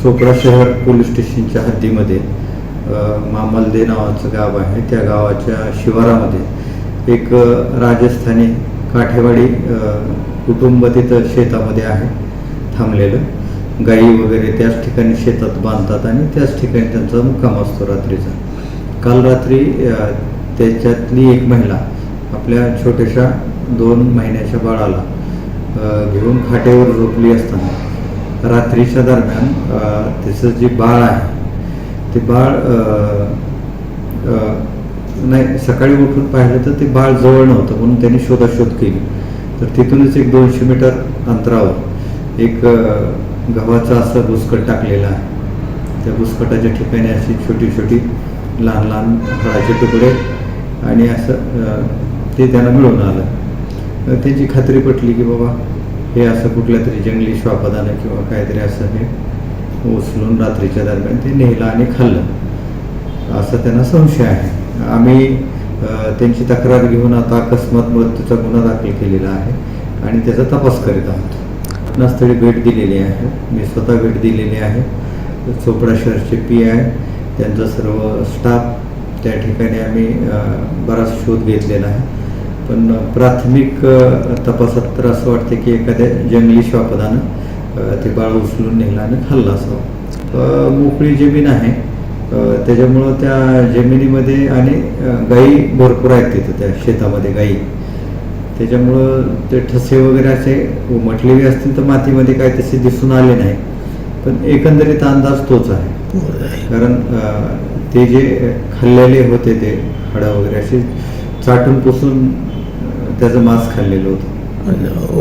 चोपडा शहर पोलीस स्टेशनच्या हद्दीमध्ये मामलदे नावाचं गाव आहे. त्या गावाच्या शिवारामध्ये एक राजस्थानी काठेवाडी कुटुंब तिथं शेतामध्ये आहे थांबलेलं. गाई वगैरे त्याच ठिकाणी शेतात बांधतात आणि त्याच ठिकाणी त्यांचा मुक्काम असतो रात्रीचा. काल रात्री त्याच्यातली एक महिला आपल्या छोट्याशा 2 महिन्याच्या बाळाला घेऊन खाटेवर झोपली असताना रात्रीच्या दरम्यान तिचं जे बाळ आहे ते बाळ नाही, सकाळी उठून पाहिलं तर ते बाळ जवळ नव्हतं म्हणून त्यांनी शोधाशोध केली. तर तिथूनच एक 200 मीटर अंतरावर एक गव्हाचं असं बुसकट टाकलेलं आहे. त्या बुसकटाच्या ठिकाणी अशी छोटी छोटी लहान लहान फळाचे तुकडे आणि असं ते त्यांना मिळून आलं. त्यांची खात्री पटली की बाबा हे असं कुठल्या तरी जंगली श्वापदानं किंवा काहीतरी असं हे उचलून रात्रीच्या दरम्यान ते नेलं आणि खाल्लं असा त्यांना संशय आहे. आम्ही त्यांची तक्रार घेऊन आता अकस्मात मृत्यूचा गुन्हा दाखल केलेला आहे आणि त्याचा तपास करीत आहोत. घटनास्थळी भेट दिलेली आहे, मी स्वतः भेट दिलेली आहे. चोपडा शहरचे PI त्यांचा सर्व स्टाफ त्या ठिकाणी आम्ही बराच शोध घेतलेला आहे. पण प्राथमिक तपासात तर असं वाटते की एखाद्या जंगली श्वापदानं ते बाळ उचलून नेलं आणि खाल्लं असावं. मोकळी जमीन आहे त्याच्यामुळं त्या जमिनीमध्ये आणि गाई भरपूर आहेत तिथं त्या शेतामध्ये गाई. त्याच्यामुळं ते ठसे वगैरे असे उमटलेले असतील तर मातीमध्ये काय तसे दिसून आले नाही. पण एकंदरीत अंदाज तोच आहे, कारण ते जे खाल्लेले होते ते हाडं वगैरे असे चाटून पुसून त्याचं मांस खाल्लेलं होतं.